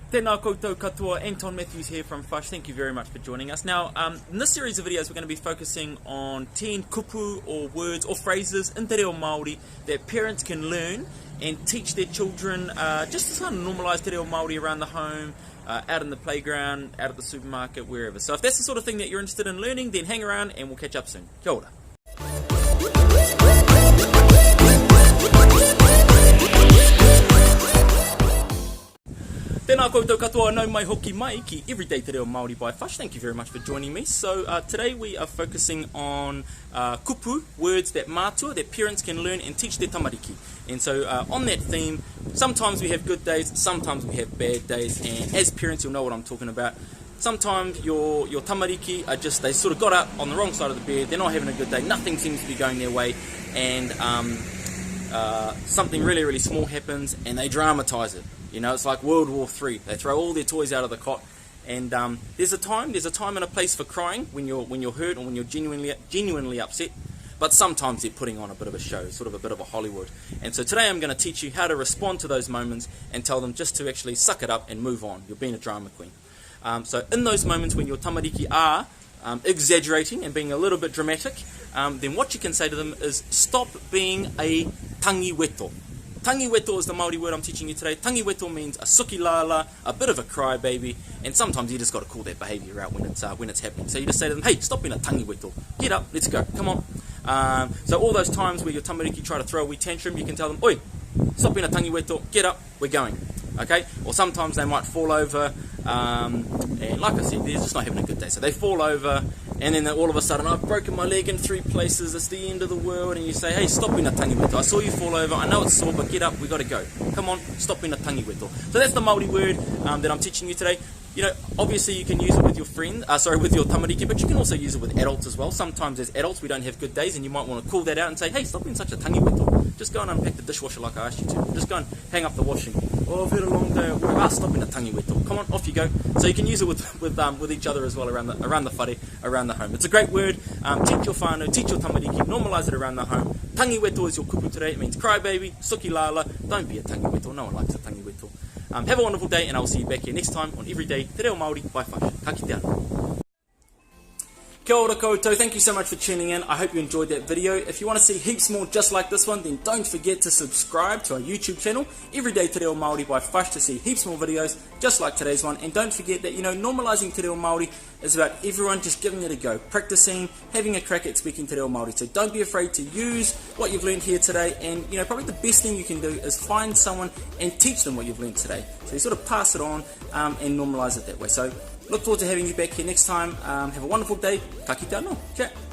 Tēnā koutou katoa, Anton Matthews here from Fush. Thank you very much for joining us. Now, in this series of videos we're going to be focusing on 10 kupu or words or phrases in te reo Māori that parents can learn and teach their children just to kind of normalise te reo Māori around the home, out in the playground, out at the supermarket, wherever. So if that's the sort of thing that you're interested in learning, then hang around and we'll catch up soon. Kia ora. Tēnā koutou katoa, nau mai hoki mai ki Everyday Te Reo Māori by Fush. Thank you very much for joining me. So today we are focusing on kupu, words that mātua, that parents can learn and teach their tamariki. And so on that theme, sometimes we have good days, sometimes we have bad days, and as parents you'll know what I'm talking about. Sometimes your tamariki are just, they sort of got up on the wrong side of the bed, they're not having a good day, nothing seems to be going their way, and something really, really small happens and they dramatise it. You know, it's like World War III. They throw all their toys out of the cot, and there's a time and a place for crying when you're hurt or when you're genuinely upset. But sometimes they're putting on a bit of a show, sort of a bit of a Hollywood. And so today I'm going to teach you how to respond to those moments and tell them just to actually suck it up and move on. You're being a drama queen. So in those moments when your tamariki are exaggerating and being a little bit dramatic, then what you can say to them is stop being a Tangiweto. Tangiweto is the Māori word I'm teaching you today. Tangiweto means a sukilala, a bit of a crybaby, and sometimes you just got to call that behaviour out when it's happening. So you just say to them, hey, stop being a Tangiweto. Get up, let's go, come on. So all those times where your tamariki try to throw a wee tantrum, you can tell them, oi, stop being a Tangiweto, get up, we're going. Okay? Or sometimes they might fall over, and like I said, they're just not having a good day. So they fall over, and then all of a sudden, I've broken my leg in 3 places, it's the end of the world, and you say, hey, stop being a Tangiweto. I saw you fall over, I know it's sore, but get up, we got to go. Come on, stop being a Tangiweto. So that's the Māori word that I'm teaching you today. You know, obviously you can use it with your with your tamariki, but you can also use it with adults as well. Sometimes as adults we don't have good days, and you might want to call that out and say, hey, stop being such a Tangiweto. Just go and unpack the dishwasher like I asked you to. Just go and hang up the washing. Oh, I've had a long day at work. Stop being a Tangiweto. Come on, off you go. So you can use it with each other as well around the whare, around the home. It's a great word. Teach your whānau, teach your tamariki, normalise it around the home. Tangiweto is your kupu today. It means crybaby, sukilala. Don't be a Tangiweto. No one likes a Tangiweto. Have a wonderful day, and I'll see you back here next time on Everyday Te Reo Māori by Fush. Ka kite ana. Kia ora koutou, thank you so much for tuning in. I hope you enjoyed that video. If you want to see heaps more just like this one, then don't forget to subscribe to our YouTube channel, Everyday Te Reo Māori by Fush, to see heaps more videos just like today's one. And don't forget that, you know, normalising Te Reo Māori is about everyone just giving it a go, practicing, having a crack at speaking Te Reo Māori. So don't be afraid to use what you've learned here today, and you know, probably the best thing you can do is find someone and teach them what you've learned today. So you sort of pass it on and normalise it that way. So look forward to having you back here next time. Have a wonderful day. Ka kite anō. Ciao.